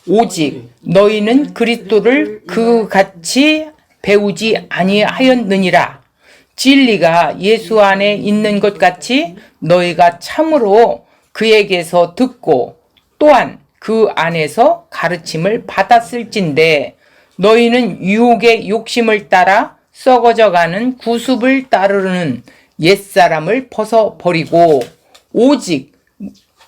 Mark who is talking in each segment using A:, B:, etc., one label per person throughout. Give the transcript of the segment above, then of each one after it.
A: 오직 너희는 그리스도를 그같이 배우지 아니하였느니라. 진리가 예수 안에 있는 것 같이 너희가 참으로 그에게서 듣고 또한 그 안에서 가르침을 받았을진데 너희는 유혹의 욕심을 따라 썩어져가는 구습을 따르는 옛사람을 벗어버리고 오직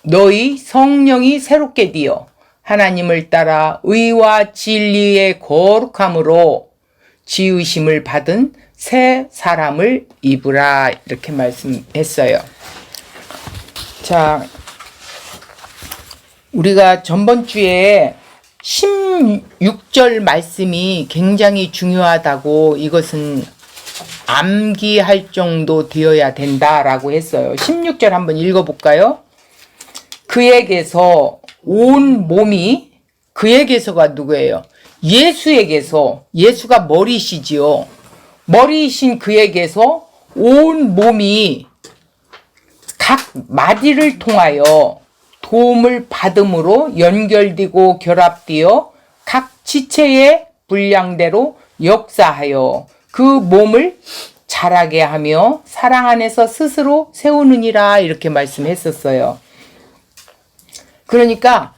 A: 너희 성령이 새롭게 되어 하나님을 따라 의와 진리의 거룩함으로 지으심을 받은 새 사람을 입으라. 이렇게 말씀했어요. 자, 우리가 전번 주에 16절 말씀이 굉장히 중요하다고, 이것은 암기할 정도 되어야 된다라고 했어요. 16절 한번 읽어볼까요? 그에게서 온 몸이, 그에게서가 누구예요? 예수에게서, 예수가 머리시지요. 머리이신 그에게서 온 몸이 각 마디를 통하여 도움을 받음으로 연결되고 결합되어 각 지체의 분량대로 역사하여 그 몸을 자라게 하며 사랑 안에서 스스로 세우느니라. 이렇게 말씀했었어요. 그러니까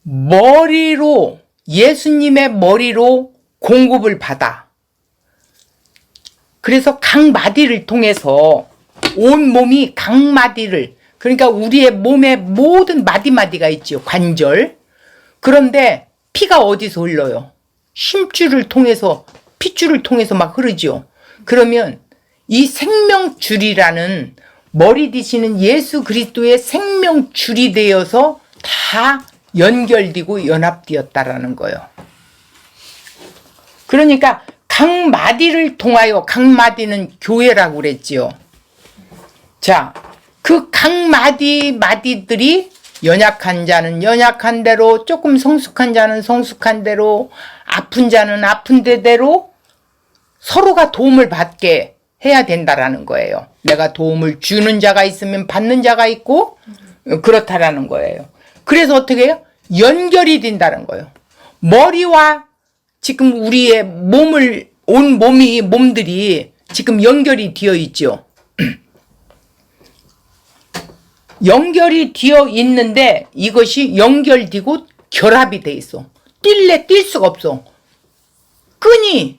A: 머리로, 예수님의 머리로 공급을 받아. 그래서 각 마디를 통해서 온 몸이 각 마디를, 그러니까 우리의 몸의 모든 마디마디가 있죠. 관절. 그런데 피가 어디서 흘러요? 심줄을 통해서, 핏줄을 통해서 막 흐르죠. 그러면 이 생명줄이라는, 머리 되시는 예수 그리스도의 생명줄이 되어서 다 연결되고 연합되었다라는 거예요. 그러니까 각 마디를 통하여, 각 마디는 교회라고 그랬지요. 자, 그 각 마디들이 연약한 자는 연약한 대로, 조금 성숙한 자는 성숙한 대로, 아픈 자는 아픈 대로 서로가 도움을 받게 해야 된다라는 거예요. 내가 도움을 주는 자가 있으면 받는 자가 있고 그렇다라는 거예요. 그래서 어떻게 해요? 연결이 된다는 거예요. 머리와 지금 우리의 몸을, 온 몸들이 지금 연결이 되어 있죠. 연결이 되어 있는데 이것이 연결되고 결합이 돼 있어. 뛸 수가 없어. 끈이,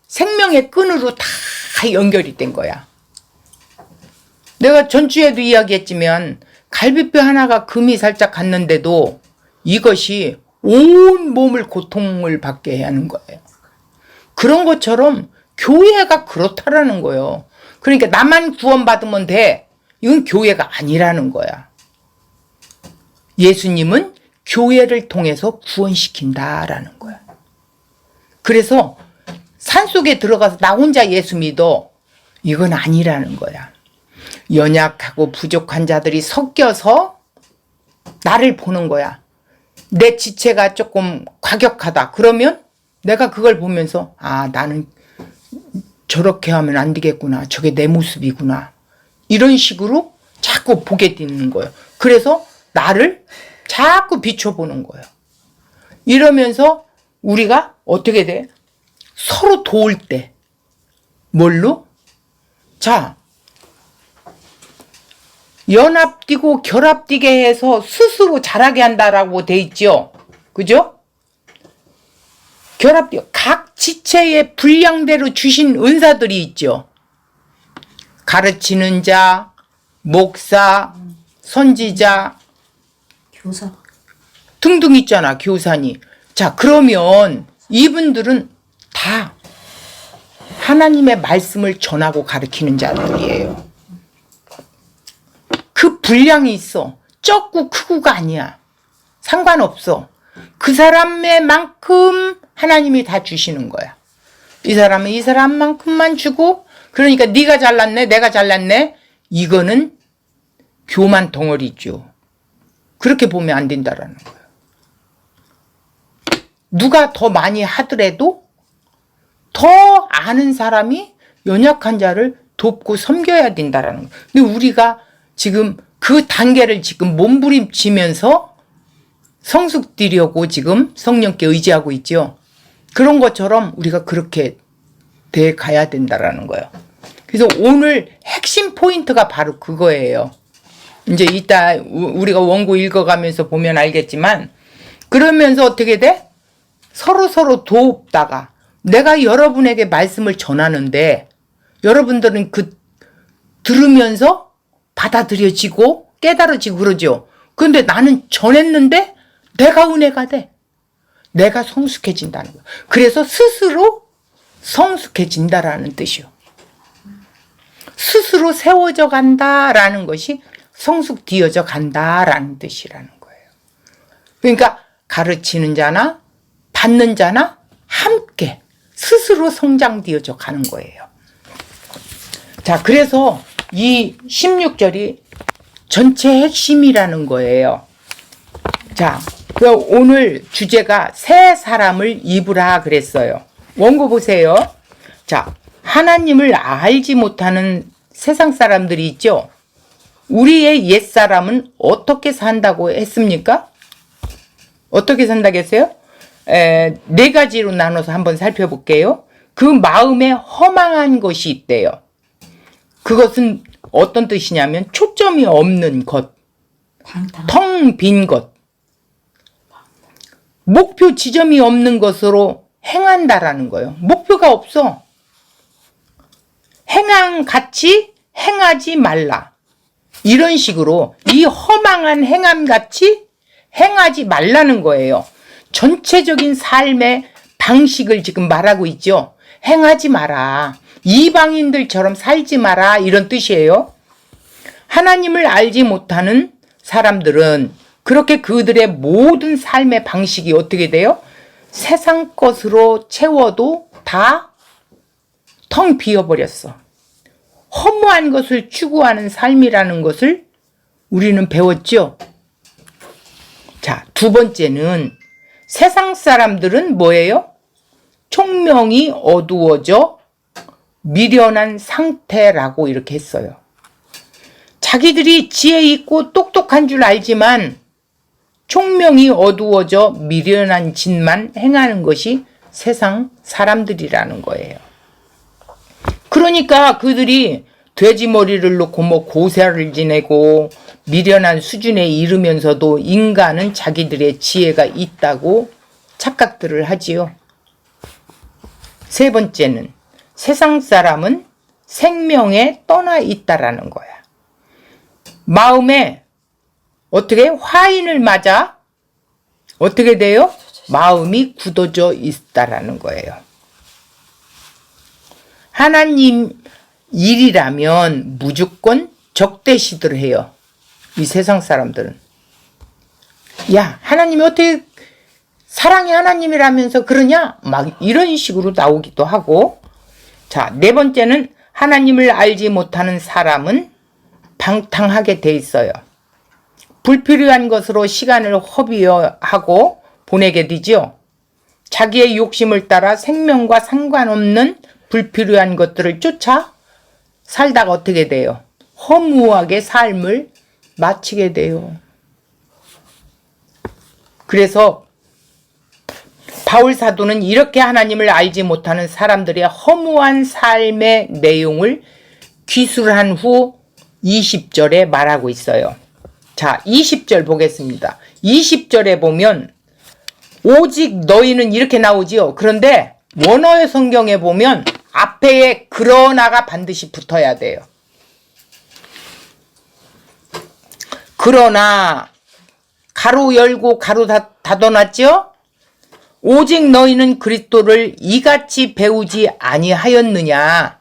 A: 생명의 끈으로 다 연결이 된 거야. 내가 전주에도 이야기했지만 갈비뼈 하나가 금이 살짝 갔는데도 이것이 온 몸을 고통을 받게 하는 거예요. 그런 것처럼 교회가 그렇다라는 거예요. 그러니까 나만 구원받으면 돼. 이건 교회가 아니라는 거야. 예수님은 교회를 통해서 구원시킨다라는 거야. 그래서 산속에 들어가서 나 혼자 예수 믿어. 이건 아니라는 거야. 연약하고 부족한 자들이 섞여서 나를 보는 거야. 내 지체가 조금 과격하다. 그러면 내가 그걸 보면서, 아, 나는 저렇게 하면 안 되겠구나. 저게 내 모습이구나. 이런 식으로 자꾸 보게 되는 거예요. 그래서 나를 자꾸 비춰보는 거예요. 이러면서 우리가 어떻게 돼? 서로 도울 때. 뭘로? 자, 연합되고 결합되게 해서 스스로 자라게 한다라고 돼 있죠. 그죠? 결합되어 각 지체의 분량대로 주신 은사들이 있죠. 가르치는 자, 목사, 선지자,
B: 교사
A: 등등 있잖아. 교사니. 자, 그러면 이분들은 다 하나님의 말씀을 전하고 가르치는 자들이에요. 그 분량이 있어. 적고 크고가 아니야. 상관없어. 그 사람의 만큼 하나님이 다 주시는 거야. 이 사람은 이 사람만큼만 주고, 그러니까 네가 잘났네, 내가 잘났네, 이거는 교만 덩어리죠. 그렇게 보면 안 된다라는 거예요. 누가 더 많이 하더라도 더 아는 사람이 연약한 자를 돕고 섬겨야 된다라는 거예요. 근데 우리가 지금 그 단계를 지금 몸부림치면서 성숙되려고 지금 성령께 의지하고 있죠. 그런 것처럼 우리가 그렇게 돼 가야 된다라는 거예요. 그래서 오늘 핵심 포인트가 바로 그거예요. 이제 이따 우리가 원고 읽어가면서 보면 알겠지만, 그러면서 어떻게 돼? 서로 돕다가 내가 여러분에게 말씀을 전하는데 여러분들은 들으면서 받아들여지고 깨달아지고 그러죠. 그런데 나는 전했는데 내가 은혜가 돼. 내가 성숙해진다는 거야. 그래서 스스로 성숙해진다라는 뜻이요. 스스로 세워져 간다라는 것이 성숙되어져 간다라는 뜻이라는 거예요. 그러니까 가르치는 자나 받는 자나 함께 스스로 성장되어져 가는 거예요. 자, 그래서 이 16절이 전체 핵심이라는 거예요. 자, 오늘 주제가 새 사람을 입으라 그랬어요. 원고 보세요. 자, 하나님을 알지 못하는 세상 사람들이 있죠. 우리의 옛사람은 어떻게 산다고 했습니까? 어떻게 산다고 했어요? 네 가지로 나눠서 한번 살펴볼게요. 그 마음에 허망한 것이 있대요. 그것은 어떤 뜻이냐면 초점이 없는 것, 텅 빈 것, 목표 지점이 없는 것으로 행한다라는 거예요. 목표가 없어. 행함같이 행하지 말라. 이런 식으로 이 허망한 행함같이 행하지 말라는 거예요. 전체적인 삶의 방식을 지금 말하고 있죠. 행하지 마라. 이방인들처럼 살지 마라. 이런 뜻이에요. 하나님을 알지 못하는 사람들은 그렇게 그들의 모든 삶의 방식이 어떻게 돼요? 세상 것으로 채워도 다 텅 비어버렸어. 허무한 것을 추구하는 삶이라는 것을 우리는 배웠죠. 자, 두 번째는 세상 사람들은 뭐예요? 총명이 어두워져 미련한 상태라고 이렇게 했어요. 자기들이 지혜 있고 똑똑한 줄 알지만 총명이 어두워져 미련한 짓만 행하는 것이 세상 사람들이라는 거예요. 그러니까 그들이 돼지머리를 놓고 고사를 지내고 미련한 수준에 이르면서도 인간은 자기들의 지혜가 있다고 착각들을 하지요. 세 번째는 세상 사람은 생명에 떠나 있다라는 거야. 마음에 어떻게 화인을 맞아 어떻게 돼요? 마음이 굳어져 있다라는 거예요. 하나님 일이라면 무조건 적대시들 해요. 이 세상 사람들은. 야, 하나님이 어떻게 사랑의 하나님이라면서 그러냐? 막 이런 식으로 나오기도 하고. 자, 네 번째는 하나님을 알지 못하는 사람은 방탕하게 돼 있어요. 불필요한 것으로 시간을 허비하고 보내게 되죠. 자기의 욕심을 따라 생명과 상관없는 불필요한 것들을 쫓아 살다가 어떻게 돼요? 허무하게 삶을 마치게 돼요. 그래서 바울 사도는 이렇게 하나님을 알지 못하는 사람들의 허무한 삶의 내용을 기술한 후 20절에 말하고 있어요. 자, 20절 보겠습니다. 20절에 보면 오직 너희는 이렇게 나오지요. 그런데 원어의 성경에 보면 앞에 그러나가 반드시 붙어야 돼요. 그러나 가로 열고 가로 닫아놨죠? 오직 너희는 그리스도를 이같이 배우지 아니하였느냐.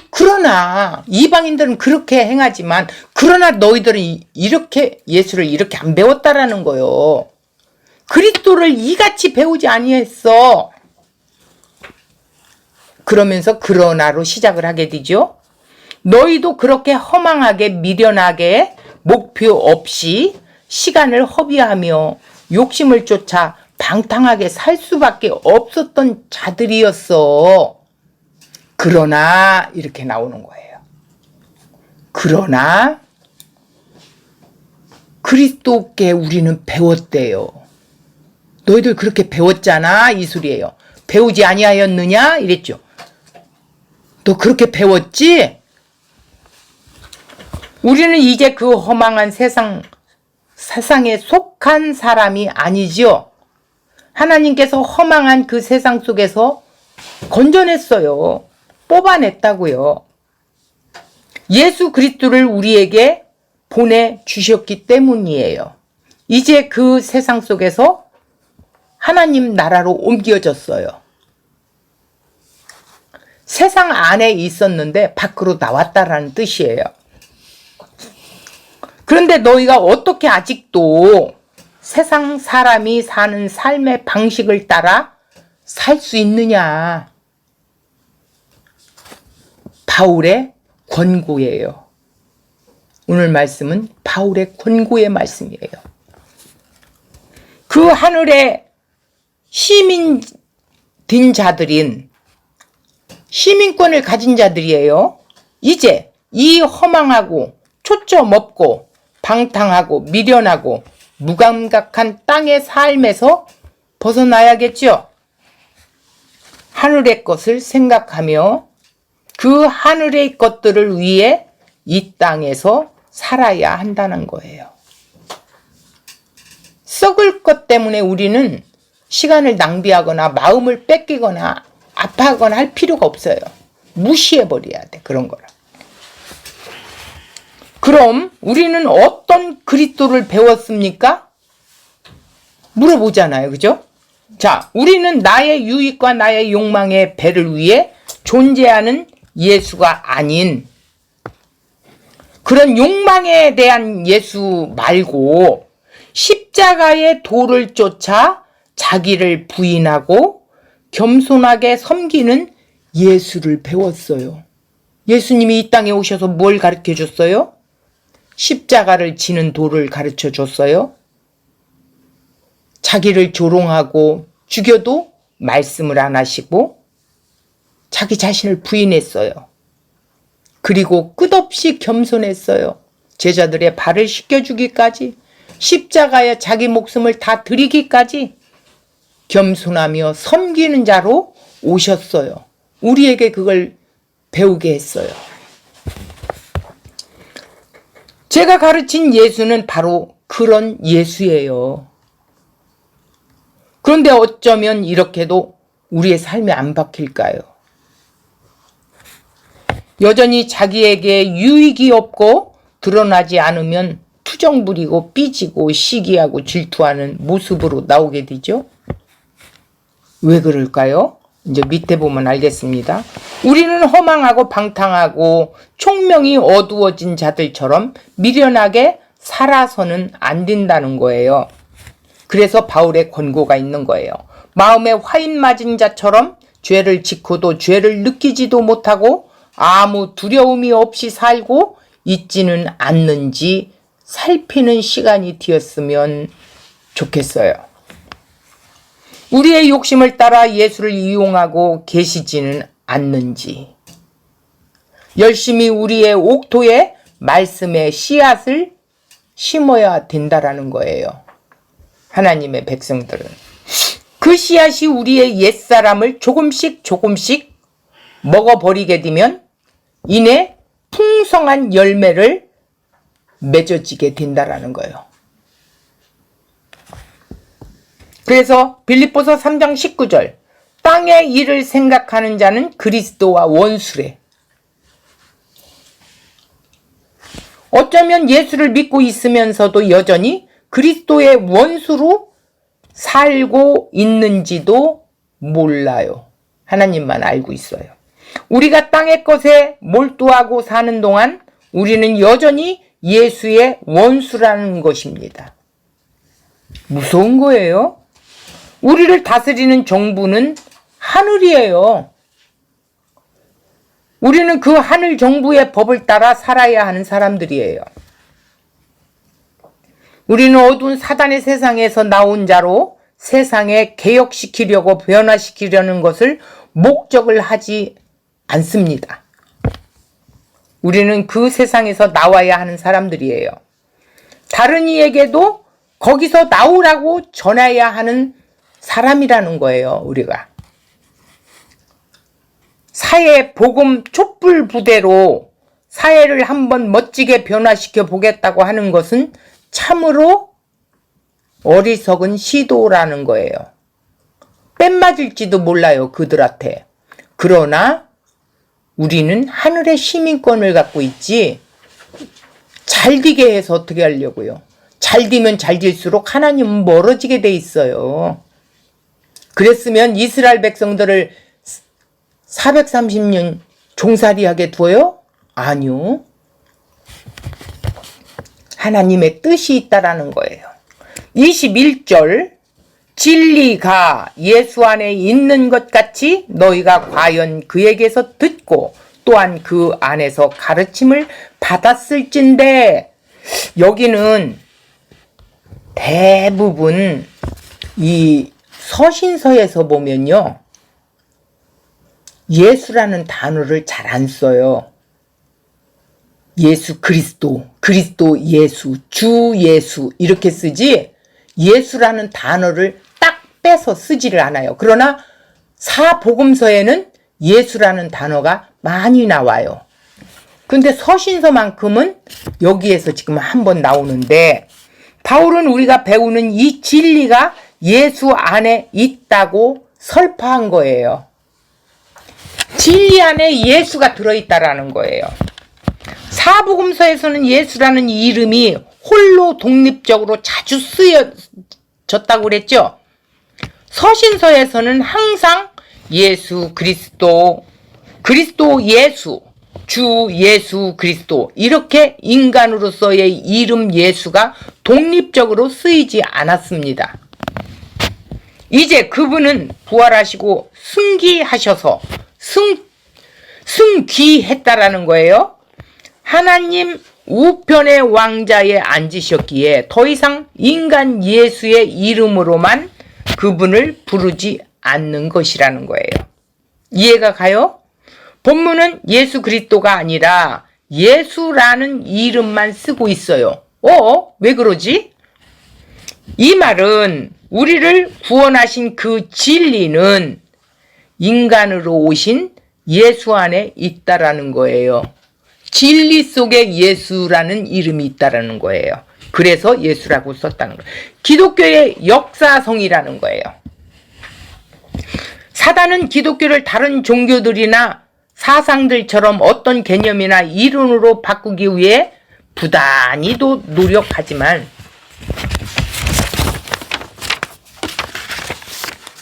A: 그러나 이방인들은 그렇게 행하지만 그러나 너희들은 이렇게 예수를 이렇게 안 배웠다라는 거요. 그리스도를 이같이 배우지 아니했어. 그러면서 그러나로 시작을 하게 되죠. 너희도 그렇게 허망하게 미련하게 목표 없이 시간을 허비하며 욕심을 쫓아 방탕하게 살 수밖에 없었던 자들이었어. 그러나 이렇게 나오는 거예요. 그러나 그리스도께 우리는 배웠대요. 너희들 그렇게 배웠잖아 이 소리예요. 배우지 아니하였느냐 이랬죠. 너 그렇게 배웠지? 우리는 이제 그 허망한 세상에 속한 사람이 아니지요. 하나님께서 허망한 그 세상 속에서 건져냈어요. 뽑아냈다고요. 예수 그리스도를 우리에게 보내주셨기 때문이에요. 이제 그 세상 속에서 하나님 나라로 옮겨졌어요. 세상 안에 있었는데 밖으로 나왔다라는 뜻이에요. 그런데 너희가 어떻게 아직도 세상 사람이 사는 삶의 방식을 따라 살 수 있느냐? 바울의 권고예요. 오늘 말씀은 바울의 권고의 말씀이에요. 그 하늘의 시민 된 자들인 시민권을 가진 자들이에요. 이제 이 허망하고 초점 없고 방탕하고 미련하고 무감각한 땅의 삶에서 벗어나야겠죠. 하늘의 것을 생각하며 그 하늘의 것들을 위해 이 땅에서 살아야 한다는 거예요. 썩을 것 때문에 우리는 시간을 낭비하거나 마음을 뺏기거나 아파하거나 할 필요가 없어요. 무시해버려야 돼, 그런 거를. 그럼 우리는 어떤 그리스도를 배웠습니까? 물어보잖아요. 그죠? 자, 우리는 나의 유익과 나의 욕망의 배를 위해 존재하는 예수가 아닌 그런 욕망에 대한 예수 말고 십자가의 도를 쫓아 자기를 부인하고 겸손하게 섬기는 예수를 배웠어요. 예수님이 이 땅에 오셔서 뭘 가르쳐 줬어요? 십자가를 지는 도를 가르쳐 줬어요. 자기를 조롱하고 죽여도 말씀을 안 하시고 자기 자신을 부인했어요. 그리고 끝없이 겸손했어요. 제자들의 발을 씻겨주기까지, 십자가에 자기 목숨을 다 드리기까지 겸손하며 섬기는 자로 오셨어요. 우리에게 그걸 배우게 했어요. 제가 가르친 예수는 바로 그런 예수예요. 그런데 어쩌면 이렇게도 우리의 삶에 안 박힐까요? 여전히 자기에게 유익이 없고 드러나지 않으면 투정 부리고 삐지고 시기하고 질투하는 모습으로 나오게 되죠. 왜 그럴까요? 이제 밑에 보면 알겠습니다. 우리는 허망하고 방탕하고 총명이 어두워진 자들처럼 미련하게 살아서는 안 된다는 거예요. 그래서 바울의 권고가 있는 거예요. 마음에 화인 맞은 자처럼 죄를 짓고도 죄를 느끼지도 못하고 아무 두려움이 없이 살고 있지는 않는지 살피는 시간이 되었으면 좋겠어요. 우리의 욕심을 따라 예수를 이용하고 계시지는 않는지 열심히 우리의 옥토에 말씀의 씨앗을 심어야 된다라는 거예요. 하나님의 백성들은 그 씨앗이 우리의 옛사람을 조금씩 먹어버리게 되면 이내 풍성한 열매를 맺어지게 된다라는 거예요. 그래서 빌립보서 3장 19절 땅의 일을 생각하는 자는 그리스도와 원수래. 어쩌면 예수를 믿고 있으면서도 여전히 그리스도의 원수로 살고 있는지도 몰라요. 하나님만 알고 있어요. 우리가 땅의 것에 몰두하고 사는 동안 우리는 여전히 예수의 원수라는 것입니다. 무서운 거예요. 우리를 다스리는 정부는 하늘이에요. 우리는 그 하늘 정부의 법을 따라 살아야 하는 사람들이에요. 우리는 어두운 사단의 세상에서 나온 자로 세상에 개혁시키려고 변화시키려는 것을 목적을 하지 않습니다. 우리는 그 세상에서 나와야 하는 사람들이에요. 다른 이에게도 거기서 나오라고 전해야 하는 사람이라는 거예요, 우리가. 사회 복음 촛불 부대로 사회를 한번 멋지게 변화시켜 보겠다고 하는 것은 참으로 어리석은 시도라는 거예요. 뺨맞을지도 몰라요, 그들한테. 그러나 우리는 하늘의 시민권을 갖고 있지, 잘 되게 해서 어떻게 하려고요? 잘 되면 잘 될수록 하나님은 멀어지게 돼 있어요. 그랬으면 이스라엘 백성들을 430년 종살이하게 두어요? 아니요. 하나님의 뜻이 있다라는 거예요. 21절, 진리가 예수 안에 있는 것 같이 너희가 과연 그에게서 듣고 또한 그 안에서 가르침을 받았을진데, 여기는 대부분 이 서신서에서 보면요, 예수라는 단어를 잘 안 써요. 예수 그리스도, 그리스도 예수, 주 예수 이렇게 쓰지, 예수라는 단어를 딱 빼서 쓰지를 않아요. 그러나 사복음서에는 예수라는 단어가 많이 나와요. 근데 서신서만큼은 여기에서 지금 한번 나오는데, 바울은 우리가 배우는 이 진리가 예수 안에 있다고 설파한 거예요. 진리 안에 예수가 들어있다라는 거예요. 사복음서에서는 예수라는 이름이 홀로 독립적으로 자주 쓰여졌다고 그랬죠. 서신서에서는 항상 예수 그리스도, 그리스도 예수, 주 예수 그리스도, 이렇게 인간으로서의 이름 예수가 독립적으로 쓰이지 않았습니다. 이제 그분은 부활하시고 승기하셔서 승귀했다라는 거예요. 하나님 우편의 왕자에 앉으셨기에 더 이상 인간 예수의 이름으로만 그분을 부르지 않는 것이라는 거예요. 이해가 가요? 본문은 예수 그리스도가 아니라 예수라는 이름만 쓰고 있어요. 왜 그러지? 이 말은 우리를 구원하신 그 진리는 인간으로 오신 예수 안에 있다라는 거예요. 진리 속에 예수라는 이름이 있다라는 거예요. 그래서 예수라고 썼다는 거예요. 기독교의 역사성이라는 거예요. 사단은 기독교를 다른 종교들이나 사상들처럼 어떤 개념이나 이론으로 바꾸기 위해 부단히도 노력하지만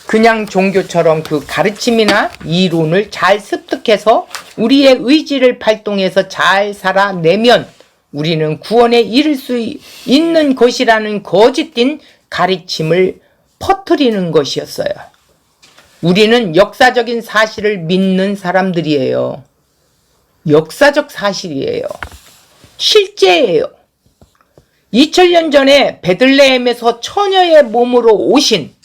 A: 그냥 종교처럼 그 가르침이나 이론을 잘 습득해서 우리의 의지를 발동해서 잘 살아내면 우리는 구원에 이를 수 있는 것이라는 거짓된 가르침을 퍼뜨리는 것이었어요. 우리는 역사적인 사실을 믿는 사람들이에요. 역사적 사실이에요. 실제예요. 2000년 전에 베들레헴에서 처녀의 몸으로 오신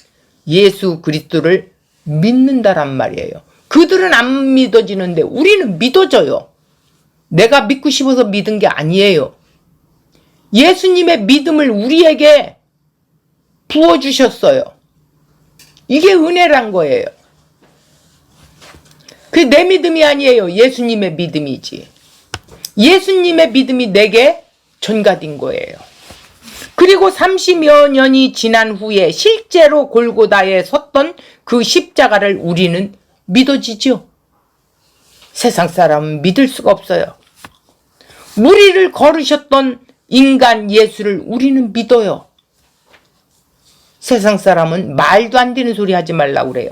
A: 예수 그리스도를 믿는다란 말이에요. 그들은 안 믿어지는데 우리는 믿어져요. 내가 믿고 싶어서 믿은 게 아니에요. 예수님의 믿음을 우리에게 부어주셨어요. 이게 은혜란 거예요. 그게 내 믿음이 아니에요. 예수님의 믿음이지. 예수님의 믿음이 내게 전가된 거예요. 그리고 30여 년이 지난 후에 실제로 골고다에 섰던 그 십자가를 우리는 믿어지죠. 세상 사람은 믿을 수가 없어요. 무리를 걸으셨던 인간 예수를 우리는 믿어요. 세상 사람은 말도 안 되는 소리 하지 말라고 그래요.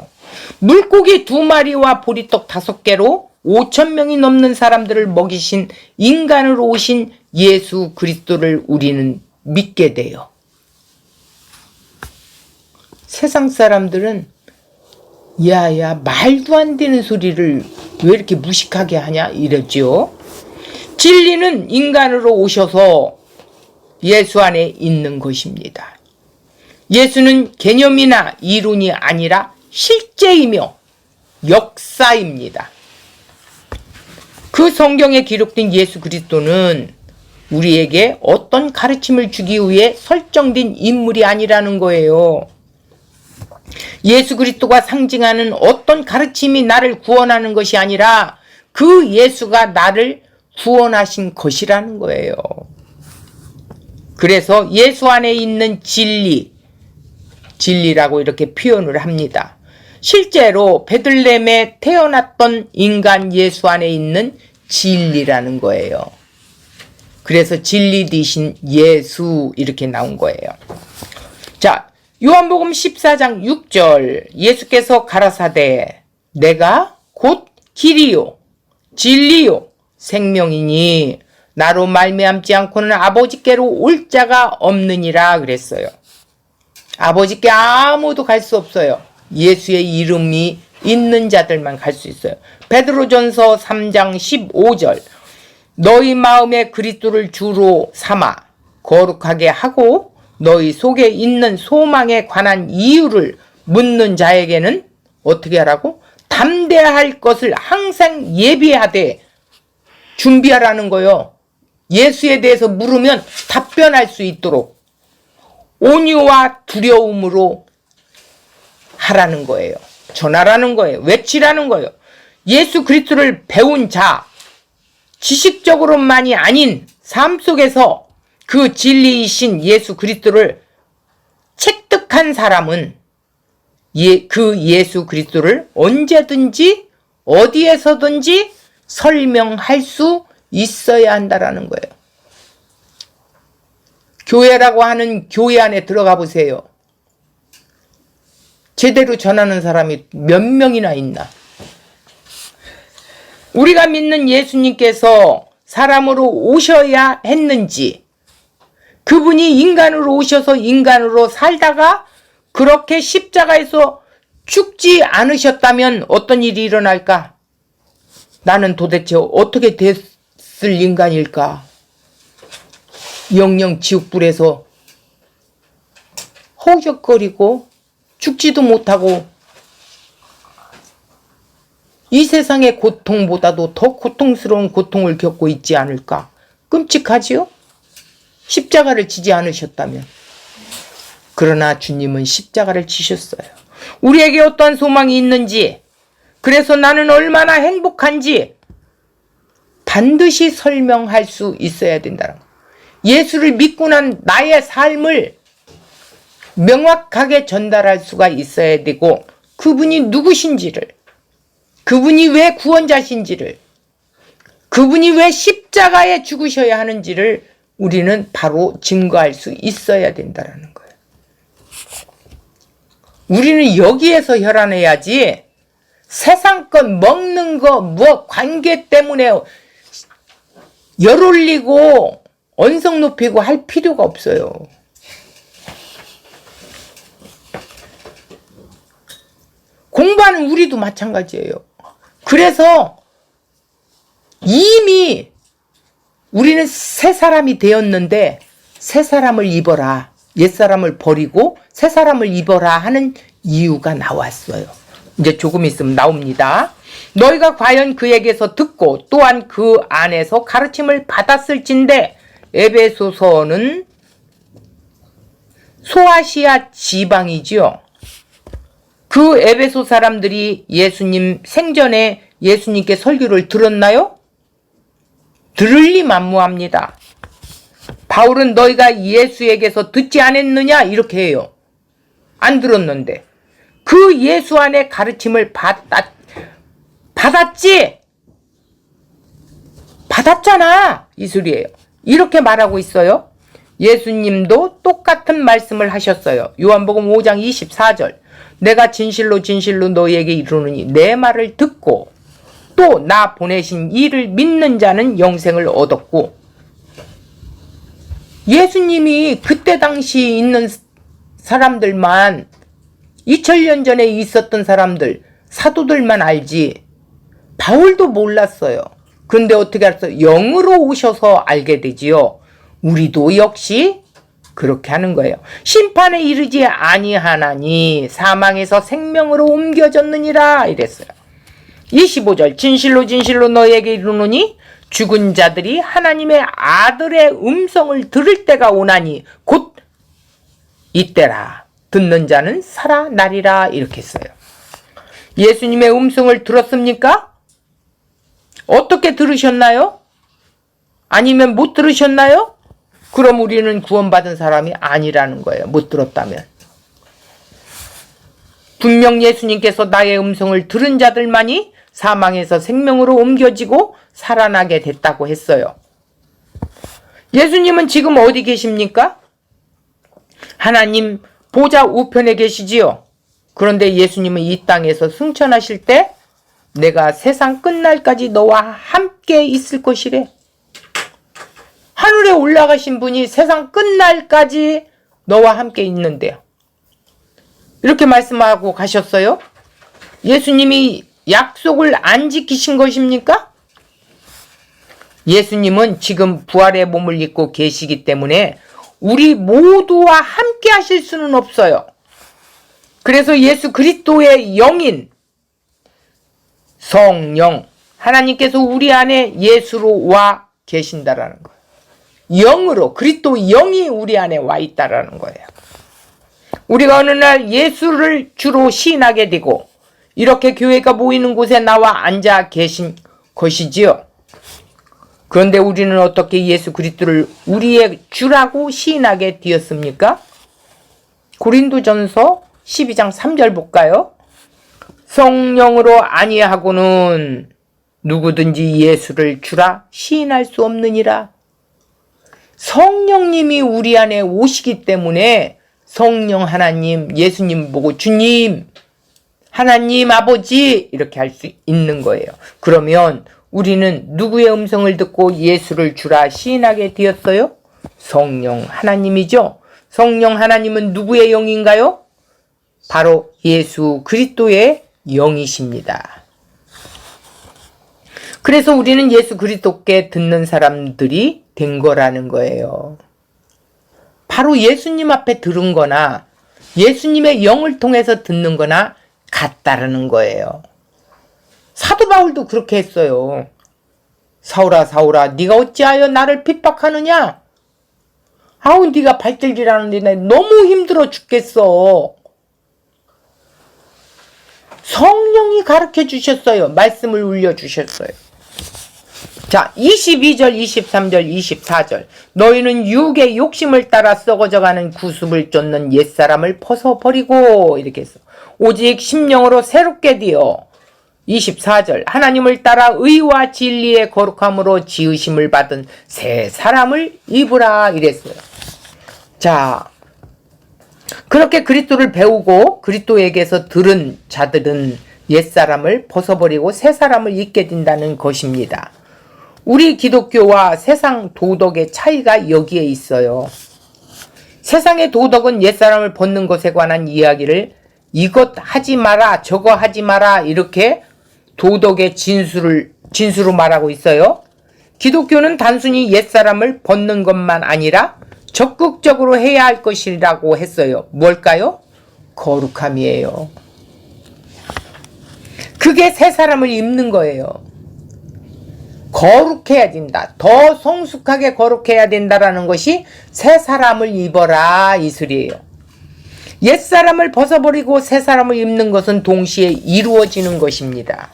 A: 물고기 2마리와 보리떡 5개로 5,000명이 넘는 사람들을 먹이신 인간으로 오신 예수 그리스도를 우리는 믿게 돼요. 세상 사람들은 야야 말도 안 되는 소리를 왜 이렇게 무식하게 하냐 이러죠. 진리는 인간으로 오셔서 예수 안에 있는 것입니다. 예수는 개념이나 이론이 아니라 실제이며 역사입니다. 그 성경에 기록된 예수 그리스도는 우리에게 어떤 가르침을 주기 위해 설정된 인물이 아니라는 거예요. 예수 그리스도가 상징하는 어떤 가르침이 나를 구원하는 것이 아니라 그 예수가 나를 구원하신 것이라는 거예요. 그래서 예수 안에 있는 진리라고 이렇게 표현을 합니다. 실제로 베들레헴에 태어났던 인간 예수 안에 있는 진리라는 거예요. 그래서 진리 되신 예수 이렇게 나온 거예요. 자, 요한복음 14장 6절 예수께서 가라사대 내가 곧 길이요 진리요 생명이니 나로 말미암지 않고는 아버지께로 올 자가 없느니라 그랬어요. 아버지께 아무도 갈 수 없어요. 예수의 이름이 있는 자들만 갈 수 있어요. 베드로전서 3장 15절 너희 마음에 그리스도를 주로 삼아 거룩하게 하고 너희 속에 있는 소망에 관한 이유를 묻는 자에게는 어떻게 하라고? 담대할 것을 항상 예비하되 준비하라는 거요. 예수에 대해서 물으면 답변할 수 있도록 온유와 두려움으로 하라는 거예요. 전하라는 거예요. 외치라는 거예요. 예수 그리스도를 배운 자, 지식적으로만이 아닌 삶 속에서 그 진리이신 예수 그리스도를 체득한 사람은 그 예수 그리스도를 언제든지 어디에서든지 설명할 수 있어야 한다라는 거예요. 교회라고 하는 교회 안에 들어가 보세요. 제대로 전하는 사람이 몇 명이나 있나? 우리가 믿는 예수님께서 사람으로 오셔야 했는지, 그분이 인간으로 오셔서 인간으로 살다가 그렇게 십자가에서 죽지 않으셨다면 어떤 일이 일어날까? 나는 도대체 어떻게 됐을 인간일까? 영영 지옥불에서 허우적거리고 죽지도 못하고 이 세상의 고통보다도 더 고통스러운 고통을 겪고 있지 않을까? 끔찍하지요? 십자가를 지지 않으셨다면. 그러나 주님은 십자가를 지셨어요. 우리에게 어떠한 소망이 있는지, 그래서 나는 얼마나 행복한지 반드시 설명할 수 있어야 된다는 거예요. 예수를 믿고 난 나의 삶을 명확하게 전달할 수가 있어야 되고, 그분이 누구신지를, 그분이 왜 구원자신지를, 그분이 왜 십자가에 죽으셔야 하는지를 우리는 바로 증거할 수 있어야 된다는 거예요. 우리는 여기에서 혈안해야지 세상 것 먹는 거 뭐 관계 때문에 열 올리고 언성 높이고 할 필요가 없어요. 공부하는 우리도 마찬가지예요. 그래서 이미 우리는 새 사람이 되었는데 새 사람을 입어라. 옛사람을 버리고 새 사람을 입어라 하는 이유가 나왔어요. 이제 조금 있으면 나옵니다. 너희가 과연 그에게서 듣고 또한 그 안에서 가르침을 받았을진데, 에베소서는 소아시아 지방이지요. 그 에베소 사람들이 예수님 생전에 예수님께 설교를 들었나요? 들을 리 만무합니다. 바울은 너희가 예수에게서 듣지 않았느냐 이렇게 해요. 안 들었는데 그 예수 안에 가르침을 받았지? 받았잖아 이 소리예요. 이렇게 말하고 있어요. 예수님도 똑같은 말씀을 하셨어요. 요한복음 5장 24절 내가 진실로 진실로 너희에게 이르노니 내 말을 듣고 또 나 보내신 이를 믿는 자는 영생을 얻었고, 예수님이 그때 당시 있는 사람들만 2000년 전에 있었던 사람들, 사도들만 알지 바울도 몰랐어요. 근데 어떻게 알았어요? 영으로 오셔서 알게 되지요. 우리도 역시 그렇게 하는 거예요. 심판에 이르지 아니하나니 사망에서 생명으로 옮겨졌느니라 이랬어요. 25절 진실로 진실로 너희에게 이르노니 죽은 자들이 하나님의 아들의 음성을 들을 때가 오나니 곧 이때라. 듣는 자는 살아나리라. 이렇게 했어요. 예수님의 음성을 들었습니까? 어떻게 들으셨나요? 아니면 못 들으셨나요? 그럼 우리는 구원받은 사람이 아니라는 거예요. 못 들었다면. 분명 예수님께서 나의 음성을 들은 자들만이 사망에서 생명으로 옮겨지고 살아나게 됐다고 했어요. 예수님은 지금 어디 계십니까? 하나님 보좌 우편에 계시지요. 그런데 예수님은 이 땅에서 승천하실 때 내가 세상 끝날까지 너와 함께 있을 것이래. 하늘에 올라가신 분이 세상 끝날까지 너와 함께 있는데요. 이렇게 말씀하고 가셨어요. 예수님이 약속을 안 지키신 것입니까? 예수님은 지금 부활의 몸을 입고 계시기 때문에 우리 모두와 함께 하실 수는 없어요. 그래서 예수 그리스도의 영인 성령 하나님께서 우리 안에 예수로 와 계신다라는 거예요. 영으로 그리스도 영이 우리 안에 와 있다라는 거예요. 우리가 어느 날 예수를 주로 시인하게 되고 이렇게 교회가 모이는 곳에 나와 앉아 계신 것이지요. 그런데 우리는 어떻게 예수 그리스도를 우리의 주라고 시인하게 되었습니까? 고린도전서 12장 3절 볼까요? 성령으로 아니하고는 누구든지 예수를 주라 시인할 수 없느니라. 성령님이 우리 안에 오시기 때문에 성령 하나님, 예수님 보고 주님, 하나님 아버지 이렇게 할 수 있는 거예요. 그러면 우리는 누구의 음성을 듣고 예수를 주라 시인하게 되었어요? 성령 하나님이죠. 성령 하나님은 누구의 영인가요? 바로 예수 그리스도의 영이십니다. 그래서 우리는 예수 그리스도께 듣는 사람들이 된 거라는 거예요. 바로 예수님 앞에 들은 거나 예수님의 영을 통해서 듣는 거나 같다라는 거예요. 사도 바울도 그렇게 했어요. 사울아 사울아 네가 어찌하여 나를 핍박하느냐? 아우 네가 발들기라는데 너무 힘들어 죽겠어. 성령이 가르쳐 주셨어요. 말씀을 울려주셨어요. 자, 22절, 23절, 24절. 너희는 육의 욕심을 따라 썩어져가는 구습을 쫓는 옛사람을 벗어버리고 이렇게 했어. 오직 심령으로 새롭게 되어 24절. 하나님을 따라 의와 진리의 거룩함으로 지으심을 받은 새 사람을 입으라 이랬어요. 자, 그렇게 그리스도를 배우고 그리스도에게서 들은 자들은 옛사람을 벗어버리고 새 사람을 입게 된다는 것입니다. 우리 기독교와 세상 도덕의 차이가 여기에 있어요. 세상의 도덕은 옛사람을 벗는 것에 관한 이야기를 이것 하지 마라 저거 하지 마라 이렇게 도덕의 진수로 말하고 있어요. 기독교는 단순히 옛사람을 벗는 것만 아니라 적극적으로 해야 할 것이라고 했어요. 뭘까요? 거룩함이에요. 그게 새 사람을 입는 거예요. 거룩해야 된다. 더 성숙하게 거룩해야 된다라는 것이 새 사람을 입어라 이 소리예요. 옛사람을 벗어버리고 새 사람을 입는 것은 동시에 이루어지는 것입니다.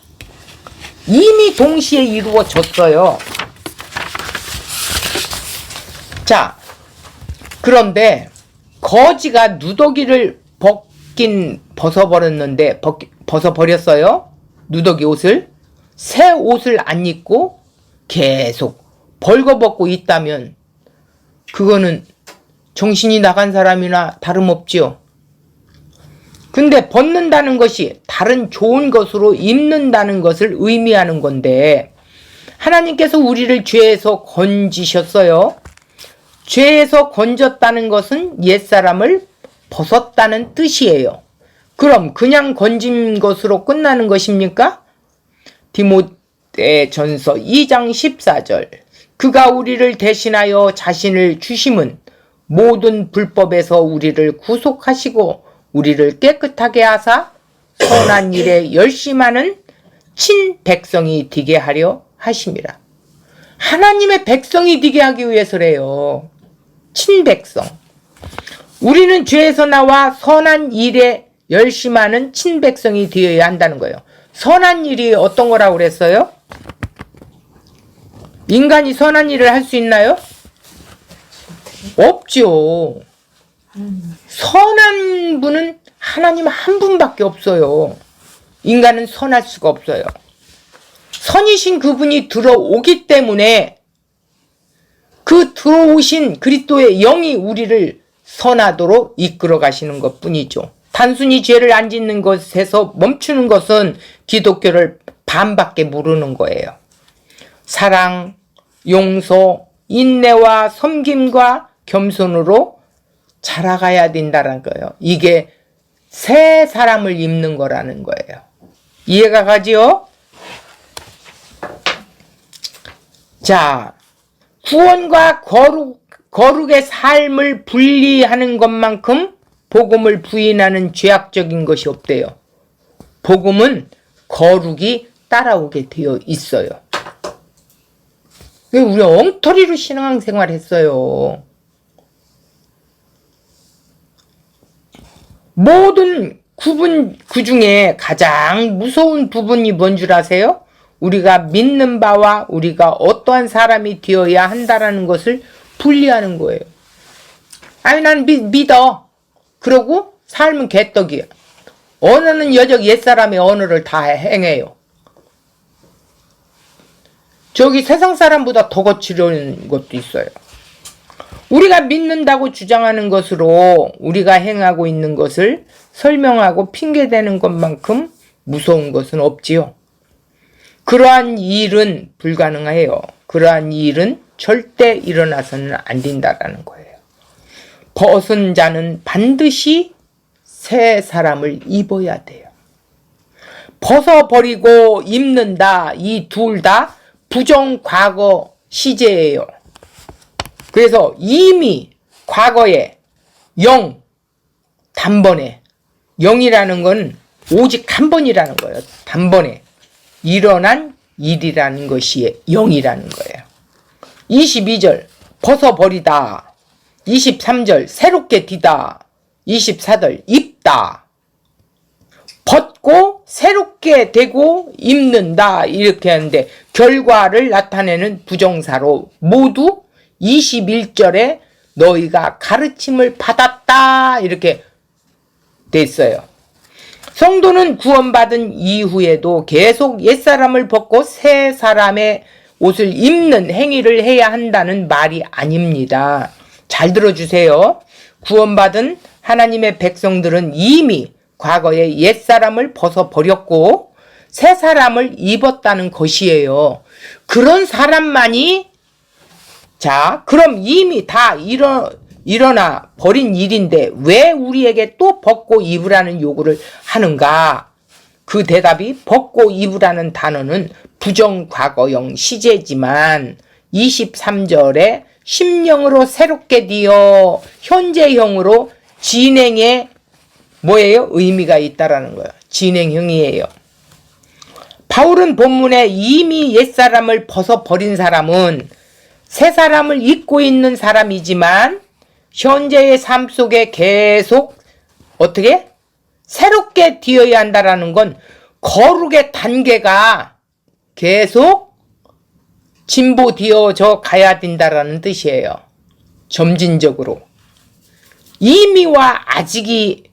A: 이미 동시에 이루어졌어요. 자, 그런데 거지가 누더기를 벗어버렸어요. 누더기 옷을. 새 옷을 안 입고 계속 벌거벗고 있다면 그거는 정신이 나간 사람이나 다름없지요. 근데 벗는다는 것이 다른 좋은 것으로 입는다는 것을 의미하는 건데 하나님께서 우리를 죄에서 건지셨어요. 죄에서 건졌다는 것은 옛사람을 벗었다는 뜻이에요. 그럼 그냥 건진 것으로 끝나는 것입니까? 디모데전서 2장 14절. 그가 우리를 대신하여 자신을 주심은 모든 불법에서 우리를 구속하시고 우리를 깨끗하게 하사 선한 일에 열심하는 친백성이 되게 하려 하심이라. 하나님의 백성이 되게 하기 위해서래요. 친백성. 우리는 죄에서 나와 선한 일에 열심하는 친백성이 되어야 한다는 거예요. 선한 일이 어떤 거라고 그랬어요? 인간이 선한 일을 할 수 있나요? 없죠. 선한 분은 하나님 한 분밖에 없어요. 인간은 선할 수가 없어요. 선이신 그분이 들어오기 때문에 그 들어오신 그리스도의 영이 우리를 선하도록 이끌어 가시는 것 뿐이죠. 단순히 죄를 안 짓는 것에서 멈추는 것은 기독교를 반밖에 모르는 거예요. 사랑, 용서, 인내와 섬김과 겸손으로 자라가야 된다는 거예요. 이게 새 사람을 입는 거라는 거예요. 이해가 가지요? 자, 구원과 거룩의 삶을 분리하는 것만큼 복음을 부인하는 죄악적인 것이 없대요. 복음은 거룩이 따라오게 되어 있어요. 우리 엉터리로 신앙생활 했어요. 모든 그 중에 가장 무서운 부분이 뭔 줄 아세요? 우리가 믿는 바와 우리가 어떠한 사람이 되어야 한다라는 것을 분리하는 거예요. 아니 난 믿어. 그러고 삶은 개떡이야. 언어는 여적 옛사람의 언어를 다 행해요. 저기 세상 사람보다 더 거칠은 것도 있어요. 우리가 믿는다고 주장하는 것으로 우리가 행하고 있는 것을 설명하고 핑계대는 것만큼 무서운 것은 없지요. 그러한 일은 불가능해요. 그러한 일은 절대 일어나서는 안 된다라는 거예요. 벗은 자는 반드시 새 사람을 입어야 돼요. 벗어버리고 입는다, 이 둘 다 부정과거 시제예요. 그래서 이미 과거에 단번에 영이라는 건 오직 한 번이라는 거예요. 단번에 일어난 일이라는 것이 영이라는 거예요. 22절 벗어버리다. 23절 새롭게 디다. 24절 입다. 벗고 새롭게 되고 입는다. 이렇게 하는데 결과를 나타내는 부정사로 모두 21절에 너희가 가르침을 받았다. 이렇게 돼 있어요. 성도는 구원받은 이후에도 계속 옛사람을 벗고 새 사람의 옷을 입는 행위를 해야 한다는 말이 아닙니다. 잘 들어주세요. 구원받은 하나님의 백성들은 이미 과거에 옛사람을 벗어버렸고 새 사람을 입었다는 것이에요. 그런 사람만이 그럼 이미 다 일어나 버린 일인데 왜 우리에게 또 벗고 입으라는 요구를 하는가? 그 대답이 벗고 입으라는 단어는 부정과거형 시제지만 23절에 심령으로 새롭게 되어 현재형으로 진행에 의미가 있다라는 거예요. 진행형이에요. 바울은 본문에 이미 옛사람을 벗어버린 사람은 새 사람을 입고 있는 사람이지만 현재의 삶 속에 계속 어떻게? 새롭게 되어야 한다라는 건 거룩의 단계가 계속 진보되어져 가야 된다라는 뜻이에요. 점진적으로. 이미와 아직이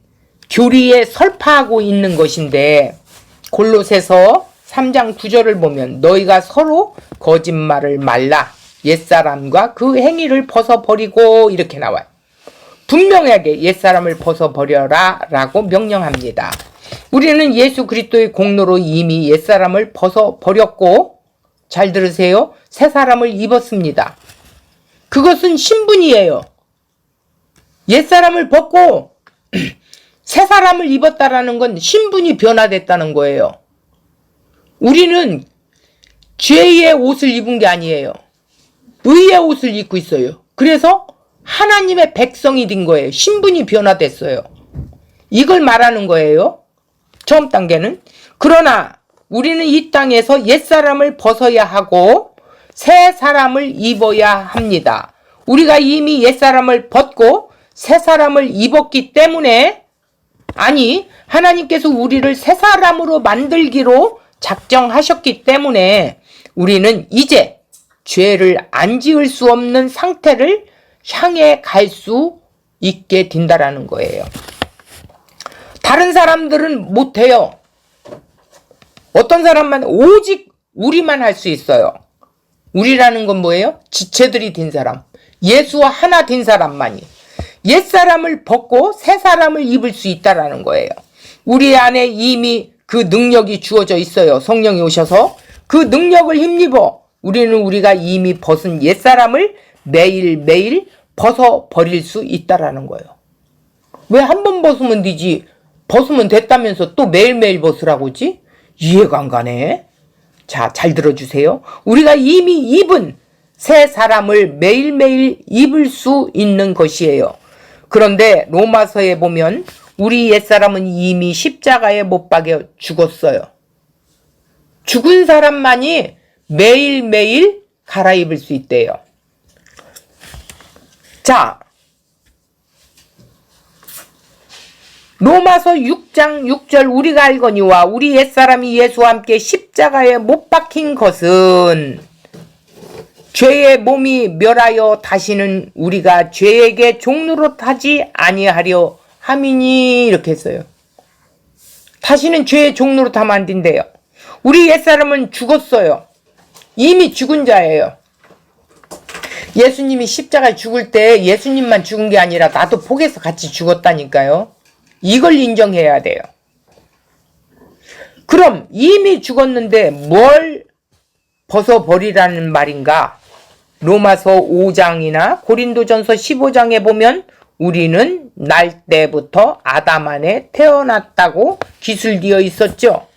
A: 교리에 설파하고 있는 것인데 골로새서 3장 9절을 보면 너희가 서로 거짓말을 말라. 옛사람과 그 행위를 벗어버리고 이렇게 나와요. 분명하게 옛사람을 벗어버려라 라고 명령합니다. 우리는 예수 그리스도의 공로로 이미 옛사람을 벗어버렸고 잘 들으세요. 새 사람을 입었습니다. 그것은 신분이에요. 옛사람을 벗고 새 사람을 입었다라는 건 신분이 변화됐다는 거예요. 우리는 죄의 옷을 입은 게 아니에요. 의의 옷을 입고 있어요. 그래서 하나님의 백성이 된 거예요. 신분이 변화됐어요. 이걸 말하는 거예요. 처음 단계는. 그러나 우리는 이 땅에서 옛사람을 벗어야 하고 새 사람을 입어야 합니다. 우리가 이미 옛사람을 벗고 새 사람을 입었기 때문에, 아니, 하나님께서 우리를 새 사람으로 만들기로 작정하셨기 때문에 우리는 이제 죄를 안 지을 수 없는 상태를 향해 갈 수 있게 된다라는 거예요. 다른 사람들은 못해요. 어떤 사람만, 오직 우리만 할 수 있어요. 우리라는 건 뭐예요? 지체들이 된 사람, 예수와 하나 된 사람만이 옛사람을 벗고 새 사람을 입을 수 있다라는 거예요. 우리 안에 이미 그 능력이 주어져 있어요. 성령이 오셔서 그 능력을 힘입어 우리는 우리가 이미 벗은 옛사람을 매일매일 벗어버릴 수 있다라는 거예요. 왜 한 번 벗으면 되지, 벗으면 됐다면서 또 매일매일 벗으라고지? 이해가 안 가네. 자, 잘 들어주세요. 우리가 이미 입은 새 사람을 매일매일 입을 수 있는 것이에요. 그런데 로마서에 보면 우리 옛사람은 이미 십자가에 못 박여 죽었어요. 죽은 사람만이 매일매일 갈아입을 수 있대요. 자, 로마서 6장 6절 우리가 알거니와 우리 옛사람이 예수와 함께 십자가에 못 박힌 것은 죄의 몸이 멸하여 다시는 우리가 죄에게 종노릇하지 아니하려 함이니, 이렇게 했어요. 다시는 죄의 종노릇하면 안 된대요. 우리 옛사람은 죽었어요. 이미 죽은 자예요. 예수님이 십자가에 죽을 때 예수님만 죽은 게 아니라 나도 복에서 같이 죽었다니까요. 이걸 인정해야 돼요. 그럼 이미 죽었는데 뭘 벗어버리라는 말인가? 로마서 5장이나 고린도전서 15장에 보면 우리는 날 때부터 아담 안에 태어났다고 기술되어 있었죠.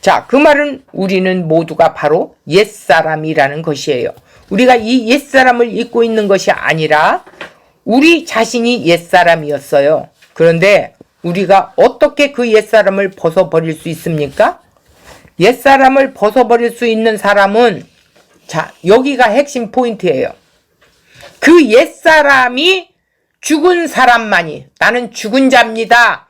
A: 자, 그 말은 우리는 모두가 바로 옛사람이라는 것이에요. 우리가 이 옛사람을 입고 있는 것이 아니라 우리 자신이 옛사람이었어요. 그런데 우리가 어떻게 그 옛사람을 벗어버릴 수 있습니까? 옛사람을 벗어버릴 수 있는 사람은, 자, 여기가 핵심 포인트예요. 그 옛사람이 죽은 사람만이, 나는 죽은 자입니다,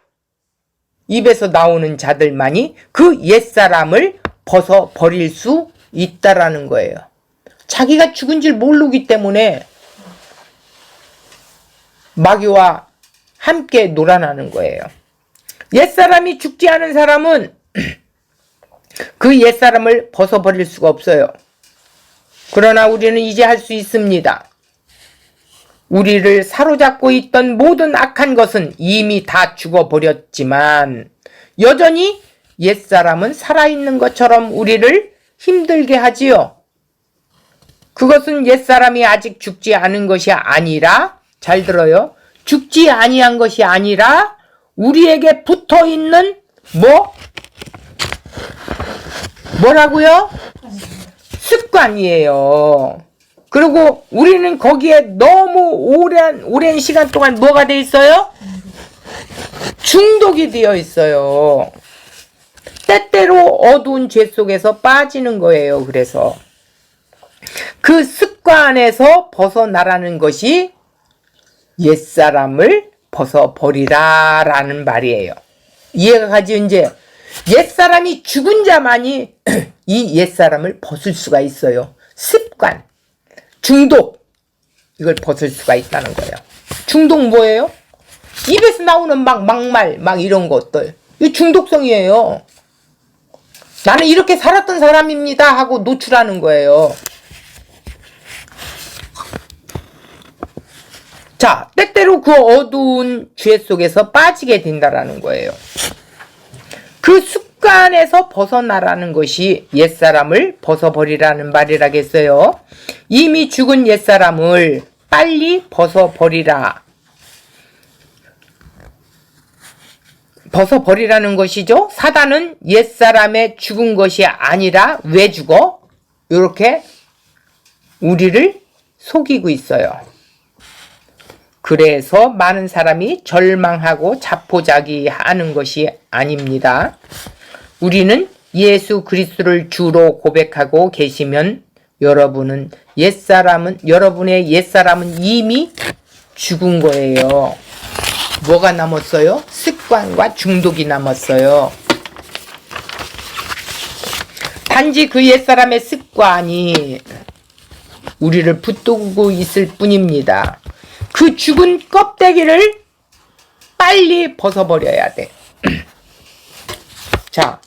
A: 입에서 나오는 자들만이 그 옛사람을 벗어버릴 수 있다라는 거예요. 자기가 죽은 줄 모르기 때문에 마귀와 함께 놀아나는 거예요. 옛사람이 죽지 않은 사람은 그 옛사람을 벗어버릴 수가 없어요. 그러나 우리는 이제 할 수 있습니다. 우리를 사로잡고 있던 모든 악한 것은 이미 다 죽어버렸지만 여전히 옛사람은 살아있는 것처럼 우리를 힘들게 하지요. 그것은 옛사람이 아직 죽지 않은 것이 아니라, 잘 들어요, 죽지 아니한 것이 아니라 우리에게 붙어있는 뭐라고요? 습관이에요. 그리고 우리는 거기에 너무 오랜 시간 동안 뭐가 돼 있어요? 중독이 되어 있어요. 때때로 어두운 죄 속에서 빠지는 거예요. 그래서 그 습관에서 벗어나라는 것이 옛사람을 벗어버리라 라는 말이에요. 이해가 가지? 이제 옛사람이 죽은 자만이 이 옛사람을 벗을 수가 있어요. 습관, 중독, 이걸 벗을 수가 있다는 거예요. 중독 뭐예요? 입에서 나오는 막말 이런 것들, 이 중독성이에요. 나는 이렇게 살았던 사람입니다 하고 노출하는 거예요. 자, 때때로 그 어두운 죄 속에서 빠지게 된다라는 거예요. 그 습관에서 벗어나라는 것이 옛사람을 벗어버리라는 말이라겠어요. 이미 죽은 옛사람을 빨리 벗어버리라. 벗어버리라는 것이죠. 사단은 옛사람의 죽은 것이 아니라 왜 죽어? 이렇게 우리를 속이고 있어요. 그래서 많은 사람이 절망하고 자포자기하는 것이 아닙니다. 우리는 예수 그리스도를 주로 고백하고 계시면 여러분의 옛사람은 이미 죽은 거예요. 뭐가 남았어요? 습관과 중독이 남았어요. 단지 그 옛사람의 습관이 우리를 붙들고 있을 뿐입니다. 그 죽은 껍데기를 빨리 벗어버려야 돼. 자,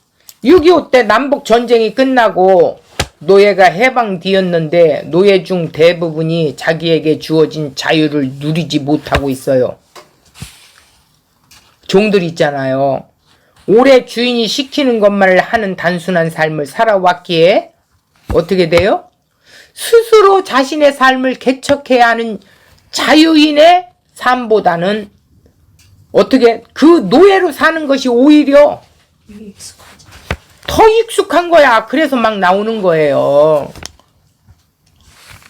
A: 6.25 때 남북 전쟁이 끝나고 노예가 해방되었는데 노예 중 대부분이 자기에게 주어진 자유를 누리지 못하고 있어요. 종들 있잖아요. 오래 주인이 시키는 것만 하는 단순한 삶을 살아왔기에 어떻게 돼요? 스스로 자신의 삶을 개척해야 하는 자유인의 삶보다는 어떻게 그 노예로 사는 것이 오히려 더 익숙한 거야. 그래서 막 나오는 거예요.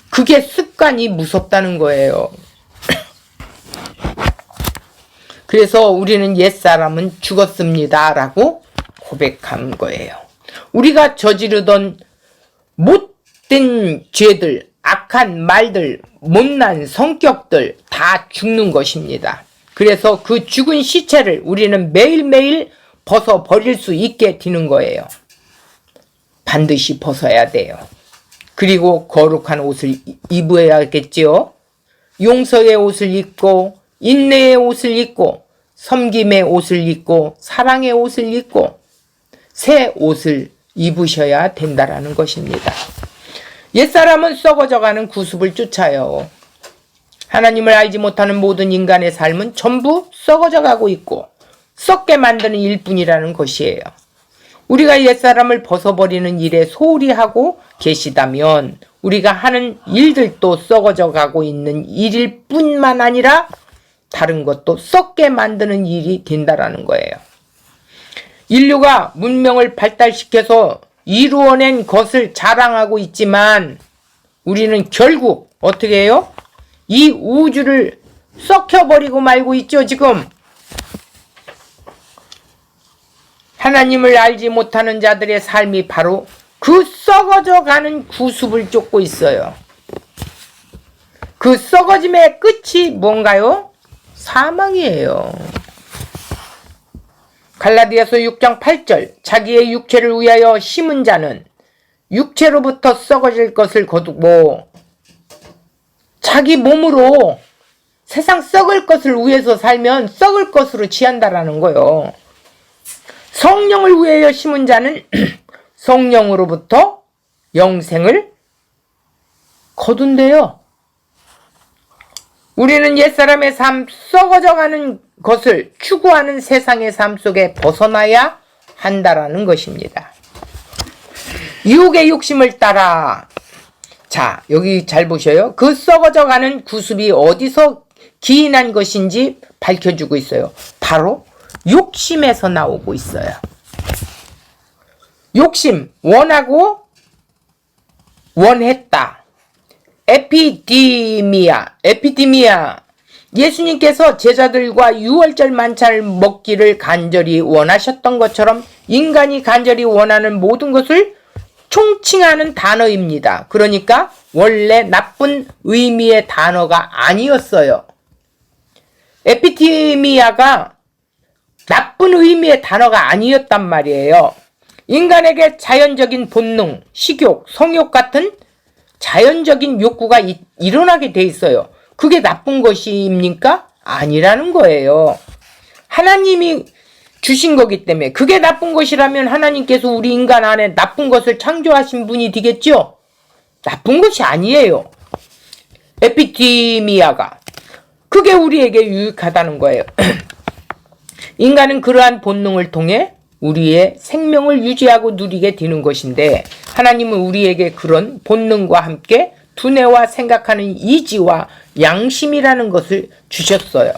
A: 그게 습관이 무섭다는 거예요. 그래서 우리는 옛사람은 죽었습니다 라고 고백한 거예요. 우리가 저지르던 못된 죄들, 악한 말들, 못난 성격들 다 죽는 것입니다. 그래서 그 죽은 시체를 우리는 매일매일 벗어버릴 수 있게 되는 거예요. 반드시 벗어야 돼요. 그리고 거룩한 옷을 입어야겠지요. 용서의 옷을 입고 인내의 옷을 입고 섬김의 옷을 입고 사랑의 옷을 입고 새 옷을 입으셔야 된다라는 것입니다. 옛사람은 썩어져가는 구습을 쫓아요. 하나님을 알지 못하는 모든 인간의 삶은 전부 썩어져가고 있고 썩게 만드는 일뿐이라는 것이에요. 우리가 옛사람을 벗어버리는 일에 소홀히 하고 계시다면 우리가 하는 일들도 썩어져가고 있는 일일 뿐만 아니라 다른 것도 썩게 만드는 일이 된다라는 거예요. 인류가 문명을 발달시켜서 이루어낸 것을 자랑하고 있지만 우리는 결국 어떻게 해요? 이 우주를 썩혀버리고 말고 있죠, 지금. 하나님을 알지 못하는 자들의 삶이 바로 그 썩어져가는 구습을 쫓고 있어요. 그 썩어짐의 끝이 뭔가요? 사망이에요. 갈라디아서 6장 8절 자기의 육체를 위하여 심은 자는 육체로부터 썩어질 것을 거두고 자기 몸으로 세상 썩을 것을 위해서 살면 썩을 것으로 취한다라는 거예요. 성령을 위하여 심은 자는 성령으로부터 영생을 거둔대요. 우리는 옛사람의 삶, 썩어져가는 것을 추구하는 세상의 삶 속에 벗어나야 한다라는 것입니다. 유혹의 욕심을 따라, 자, 여기 잘 보셔요. 그 썩어져가는 구습이 어디서 기인한 것인지 밝혀주고 있어요. 바로 욕심에서 나오고 있어요. 욕심, 원하고 원했다. 에피디미아. 예수님께서 제자들과 유월절 만찬을 먹기를 간절히 원하셨던 것처럼 인간이 간절히 원하는 모든 것을 총칭하는 단어입니다. 그러니까 원래 나쁜 의미의 단어가 아니었어요. 에피디미아가 나쁜 의미의 단어가 아니었단 말이에요. 인간에게 자연적인 본능, 식욕, 성욕 같은 자연적인 욕구가 일어나게 돼 있어요. 그게 나쁜 것입니까? 아니라는 거예요. 하나님이 주신 거기 때문에 그게 나쁜 것이라면 하나님께서 우리 인간 안에 나쁜 것을 창조하신 분이 되겠죠? 나쁜 것이 아니에요. 에피디미아가. 그게 우리에게 유익하다는 거예요. 인간은 그러한 본능을 통해 우리의 생명을 유지하고 누리게 되는 것인데 하나님은 우리에게 그런 본능과 함께 두뇌와 생각하는 이지와 양심이라는 것을 주셨어요.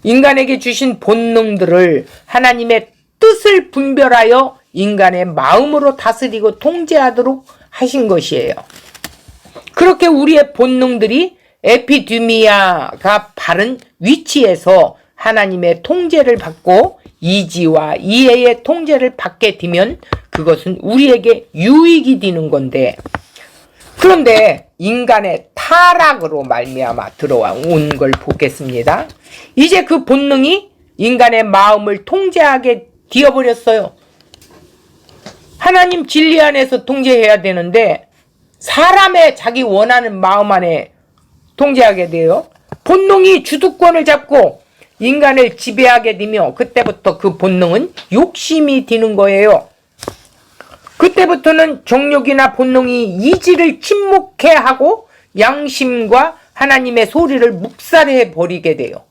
A: 인간에게 주신 본능들을 하나님의 뜻을 분별하여 인간의 마음으로 다스리고 통제하도록 하신 것이에요. 그렇게 우리의 본능들이 에피디미아가 바른 위치에서 하나님의 통제를 받고 이지와 이해의 통제를 받게 되면 그것은 우리에게 유익이 되는 건데 그런데 인간의 타락으로 말미암아 들어온 걸 보겠습니다. 이제 그 본능이 인간의 마음을 통제하게 되어버렸어요. 하나님 진리 안에서 통제해야 되는데 사람의 자기 원하는 마음 안에 통제하게 돼요. 본능이 주도권을 잡고 인간을 지배하게 되며 그때부터 그 본능은 욕심이 되는 거예요. 그때부터는 정욕이나 본능이 이지를 침묵해 하고 양심과 하나님의 소리를 묵살해 버리게 돼요.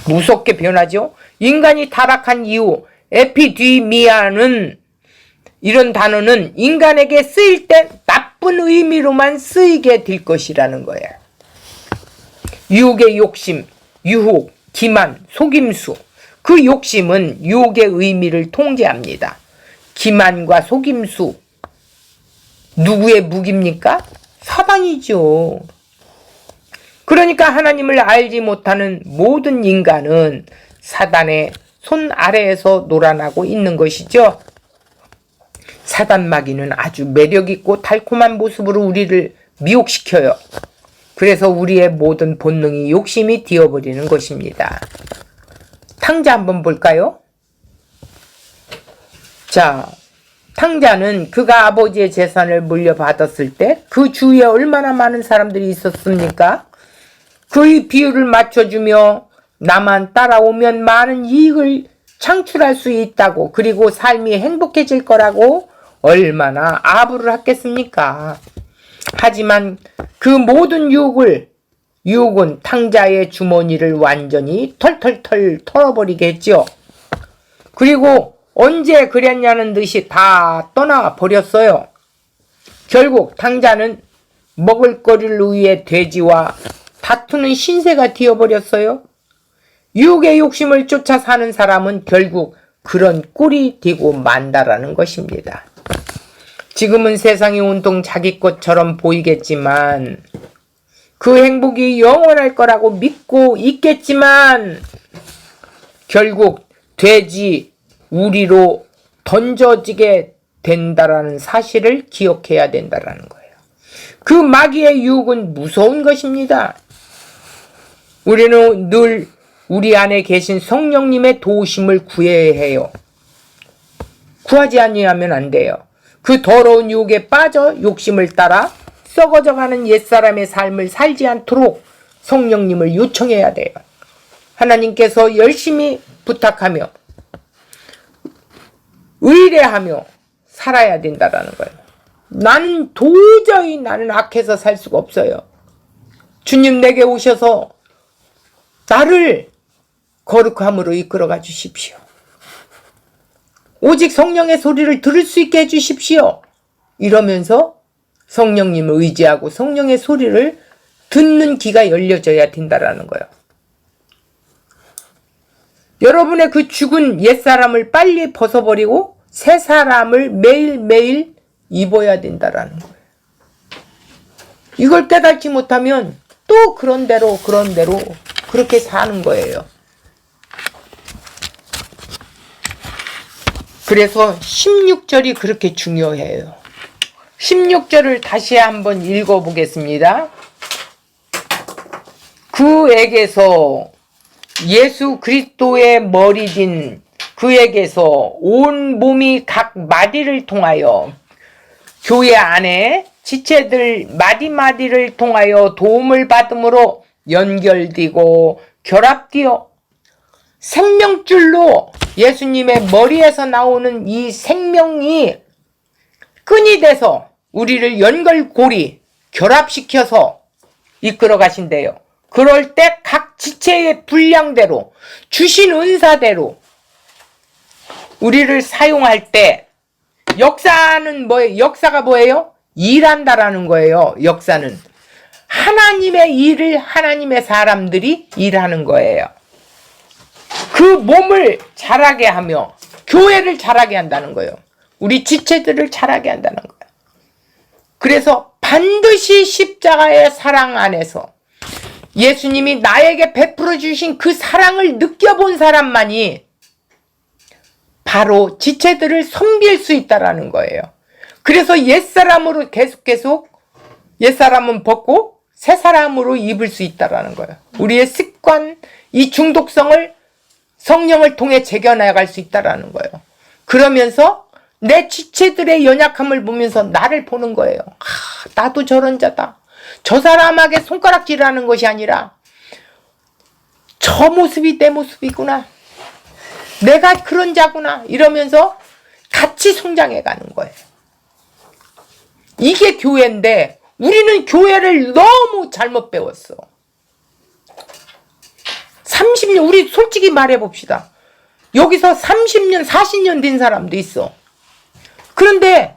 A: 무섭게 변하죠. 인간이 타락한 이후 에피디미아는 이런 단어는 인간에게 쓰일 때 나쁜 의미로만 쓰이게 될 것이라는 거예요. 유혹의 욕심, 유혹, 기만, 속임수. 그 욕심은 유혹의 의미를 통제합니다. 기만과 속임수. 누구의 무기입니까? 사단이죠. 그러니까 하나님을 알지 못하는 모든 인간은 사단의 손 아래에서 놀아나고 있는 것이죠. 사단 마귀는 아주 매력있고 달콤한 모습으로 우리를 미혹시켜요. 그래서 우리의 모든 본능이 욕심이 되어버리는 것입니다. 탕자 한번 볼까요? 자, 탕자는 그가 아버지의 재산을 물려받았을 때 그 주위에 얼마나 많은 사람들이 있었습니까? 그의 비율을 맞춰주며 나만 따라오면 많은 이익을 창출할 수 있다고, 그리고 삶이 행복해질 거라고 얼마나 아부를 했겠습니까? 하지만 그 모든 유혹은 탕자의 주머니를 완전히 털털털 털어버리겠죠. 그리고 언제 그랬냐는 듯이 다 떠나버렸어요. 결국 탕자는 먹을거리를 위해 돼지와 다투는 신세가 되어버렸어요. 유혹의 욕심을 쫓아 사는 사람은 결국 그런 꼴이 되고 만다라는 것입니다. 지금은 세상이 온통 자기 것처럼 보이겠지만 그 행복이 영원할 거라고 믿고 있겠지만 결국 돼지 우리로 던져지게 된다라는 사실을 기억해야 된다라는 거예요. 그 마귀의 유혹은 무서운 것입니다. 우리는 늘 우리 안에 계신 성령님의 도우심을 구해야 해요. 구하지 아니하면 안 돼요. 그 더러운 유혹에 빠져 욕심을 따라 썩어져가는 옛사람의 삶을 살지 않도록 성령님을 요청해야 돼요. 하나님께서 열심히 부탁하며 의뢰하며 살아야 된다라는 거예요. 나는 도저히 나는 악해서 살 수가 없어요. 주님 내게 오셔서 나를 거룩함으로 이끌어가 주십시오. 오직 성령의 소리를 들을 수 있게 해주십시오. 이러면서 성령님을 의지하고 성령의 소리를 듣는 귀가 열려져야 된다라는 거예요. 여러분의 그 죽은 옛사람을 빨리 벗어버리고 새 사람을 매일매일 입어야 된다라는 거예요. 이걸 깨닫지 못하면 또 그런 대로 그렇게 사는 거예요. 그래서 16절이 그렇게 중요해요. 16절을 다시 한번 읽어보겠습니다. 그에게서 예수 그리스도의 머리진 그에게서 온 몸이 각 마디를 통하여 교회 안에 지체들 마디마디를 통하여 도움을 받음으로 연결되고 결합되어 생명줄로 예수님의 머리에서 나오는 이 생명이 끈이 돼서 우리를 연결고리 결합시켜서 이끌어 가신대요. 그럴 때 각 지체의 분량대로 주신 은사대로 우리를 사용할 때 역사는 뭐예요? 역사가 뭐예요? 일한다라는 거예요. 역사는 하나님의 일을 하나님의 사람들이 일하는 거예요. 그 몸을 자라게 하며 교회를 자라게 한다는 거예요. 우리 지체들을 자라게 한다는 거예요. 그래서 반드시 십자가의 사랑 안에서 예수님이 나에게 베풀어 주신 그 사랑을 느껴본 사람만이 바로 지체들을 섬길 수 있다라는 거예요. 그래서 옛사람으로 계속 옛사람은 벗고 새 사람으로 입을 수 있다라는 거예요. 우리의 습관, 이 중독성을 성령을 통해 제겨나갈 수 있다라는 거예요. 그러면서 내 지체들의 연약함을 보면서 나를 보는 거예요. 나도 저런 자다. 저 사람에게 손가락질하는 것이 아니라 저 모습이 내 모습이구나. 내가 그런 자구나. 이러면서 같이 성장해 가는 거예요. 이게 교회인데 우리는 교회를 너무 잘못 배웠어. 30년, 우리 솔직히 말해봅시다. 여기서 30년, 40년 된 사람도 있어. 그런데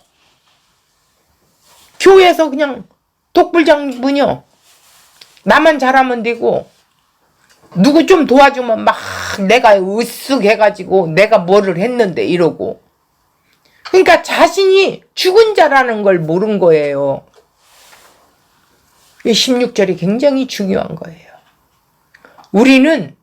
A: 교회에서 그냥 독불장군이요. 나만 잘하면 되고 누구 좀 도와주면 막 내가 으쓱해가지고 내가 뭐를 했는데 이러고. 그러니까 자신이 죽은 자라는 걸 모른 거예요. 16절이 굉장히 중요한 거예요. 우리는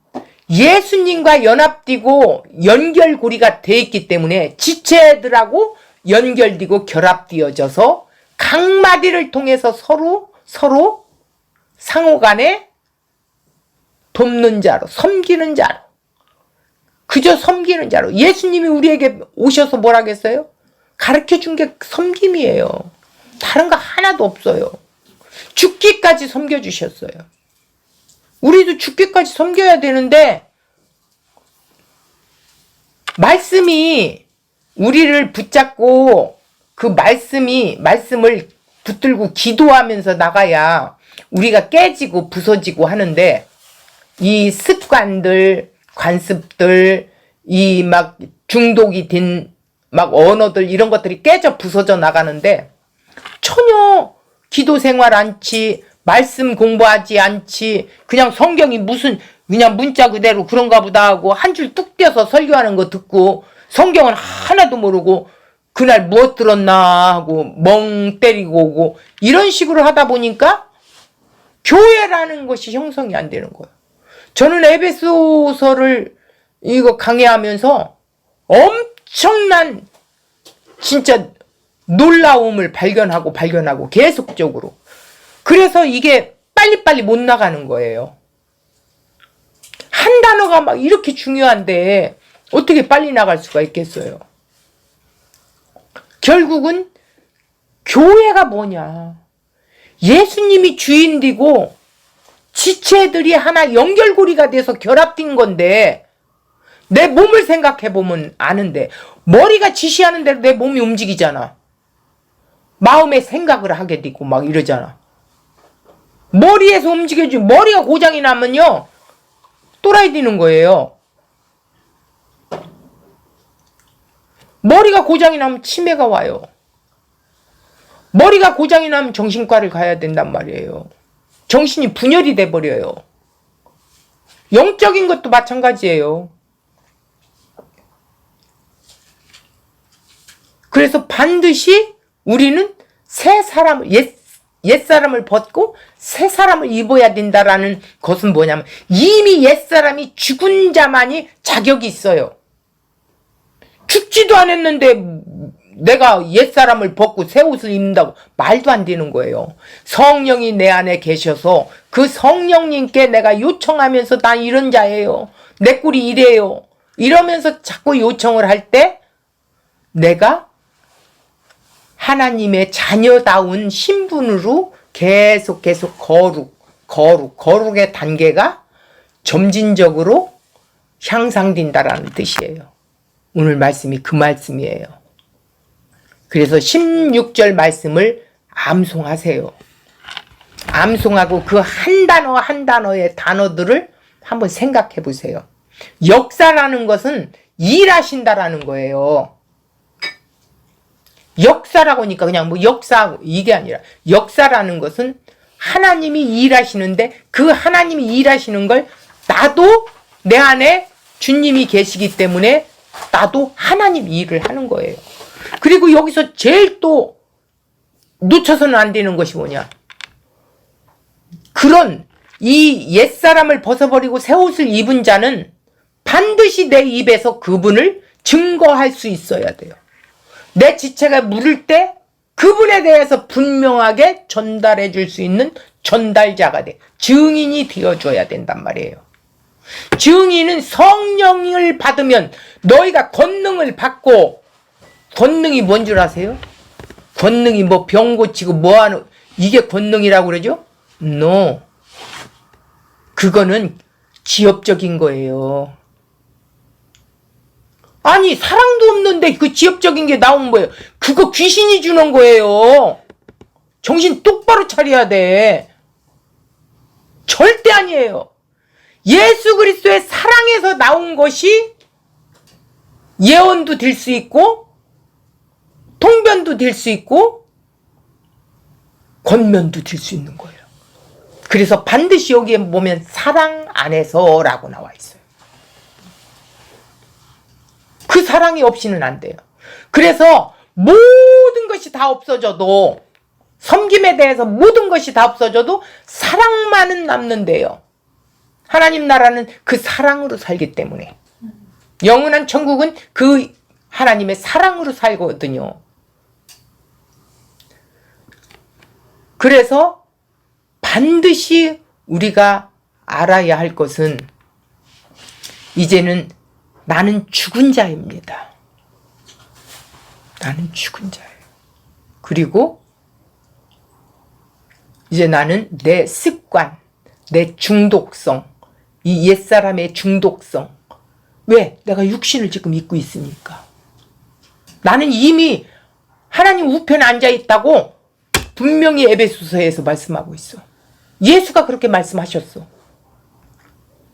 A: 예수님과 연합되고 연결고리가 돼 있기 때문에 지체들하고 연결되고 결합되어져서 각마디를 통해서 서로 상호간에 돕는 자로, 섬기는 자로, 그저 섬기는 자로. 예수님이 우리에게 오셔서 뭐라 했어요? 가르쳐준 게 섬김이에요. 다른 거 하나도 없어요. 죽기까지 섬겨주셨어요. 우리도 죽기까지 섬겨야 되는데 말씀이 우리를 붙잡고 그 말씀을 붙들고 기도하면서 나가야 우리가 깨지고 부서지고 하는데 이 습관들, 관습들, 이 막 중독이 된 막 언어들 이런 것들이 깨져 부서져 나가는데 전혀 기도 생활 않지, 말씀 공부하지 않지, 그냥 성경이 무슨 그냥 문자 그대로 그런가 보다 하고 한 줄 뚝 떼서 설교하는 거 듣고 성경은 하나도 모르고 그날 무엇 들었나 하고 멍 때리고 오고 이런 식으로 하다 보니까 교회라는 것이 형성이 안 되는 거예요. 저는 에베소서를 이거 강의하면서 엄청난 진짜 놀라움을 발견하고 계속적으로. 그래서 이게 빨리빨리 못 나가는 거예요. 한 단어가 막 이렇게 중요한데 어떻게 빨리 나갈 수가 있겠어요. 결국은 교회가 뭐냐. 예수님이 주인이고 지체들이 하나 연결고리가 돼서 결합된 건데 내 몸을 생각해보면 아는데 머리가 지시하는 대로 내 몸이 움직이잖아. 마음의 생각을 하게 되고 막 이러잖아. 머리에서 움직여주 머리가 고장이 나면요 또라이 되는 거예요. 머리가 고장이 나면 치매가 와요. 머리가 고장이 나면 정신과를 가야 된단 말이에요. 정신이 분열이 돼버려요. 영적인 것도 마찬가지예요. 그래서 반드시 우리는 새 사람을 옛사람을 벗고 새 사람을 입어야 된다라는 것은 뭐냐면 이미 옛사람이 죽은 자만이 자격이 있어요. 죽지도 않았는데 내가 옛사람을 벗고 새 옷을 입는다고 말도 안 되는 거예요. 성령이 내 안에 계셔서 그 성령님께 내가 요청하면서 나 이런 자예요. 내 꼴이 이래요. 이러면서 자꾸 요청을 할 때 내가 하나님의 자녀다운 신분으로 계속 거룩의 단계가 점진적으로 향상된다라는 뜻이에요. 오늘 말씀이 그 말씀이에요. 그래서 16절 말씀을 암송하세요. 암송하고 그 한 단어 한 단어의 단어들을 한번 생각해 보세요. 역사라는 것은 일하신다라는 거예요. 역사라고 하니까 그냥 뭐 역사 이게 아니라 역사라는 것은 하나님이 일하시는데 그 하나님이 일하시는 걸 나도 내 안에 주님이 계시기 때문에 나도 하나님 일을 하는 거예요. 그리고 여기서 제일 또 놓쳐서는 안 되는 것이 뭐냐. 그런 이 옛사람을 벗어버리고 새 옷을 입은 자는 반드시 내 입에서 그분을 증거할 수 있어야 돼요. 내 지체가 물을 때 그분에 대해서 분명하게 전달해 줄 수 있는 전달자가 돼. 증인이 되어줘야 된단 말이에요. 증인은 성령을 받으면 너희가 권능을 받고, 권능이 뭔 줄 아세요? 권능이 뭐 병 고치고 뭐 하는, 이게 권능이라고 그러죠? No. 그거는 지엽적인 거예요. 아니, 사랑도 없는데 그 지엽적인 게 나온 거예요. 그거 귀신이 주는 거예요. 정신 똑바로 차려야 돼. 절대 아니에요. 예수 그리스도의 사랑에서 나온 것이 예언도 될 수 있고, 통변도 될 수 있고, 권면도 될 수 있는 거예요. 그래서 반드시 여기에 보면 사랑 안에서라고 나와 있어요. 그 사랑이 없이는 안 돼요. 그래서 모든 것이 다 없어져도, 섬김에 대해서 모든 것이 다 없어져도 사랑만은 남는데요. 하나님 나라는 그 사랑으로 살기 때문에. 영원한 천국은 그 하나님의 사랑으로 살거든요. 그래서 반드시 우리가 알아야 할 것은, 이제는 나는 죽은 자입니다. 나는 죽은 자예요. 그리고 이제 나는 내 습관, 내 중독성, 이 옛사람의 중독성. 왜? 내가 육신을 지금 입고 있으니까. 나는 이미 하나님 우편에 앉아있다고 분명히 에베소서에서 말씀하고 있어. 예수가 그렇게 말씀하셨어.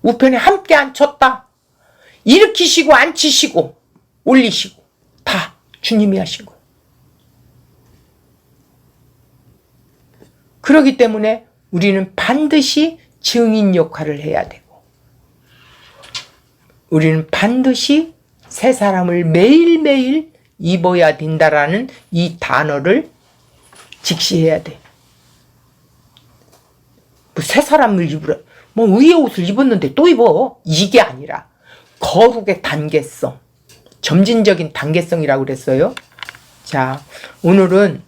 A: 우편에 함께 앉혔다. 일으키시고 앉히시고 올리시고 다 주님이 하신 거예요. 그렇기 때문에 우리는 반드시 증인 역할을 해야 되고, 우리는 반드시 새 사람을 매일매일 입어야 된다라는 이 단어를 직시해야 돼. 뭐 새 사람을 입으라, 뭐 의의 옷을 입었는데 또 입어, 이게 아니라 거룩의 단계성, 점진적인 단계성이라고 그랬어요. 자, 오늘은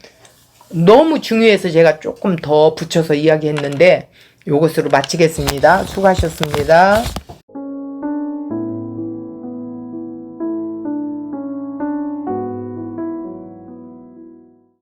A: 너무 중요해서 제가 조금 더 붙여서 이야기했는데 이것으로 마치겠습니다. 수고하셨습니다.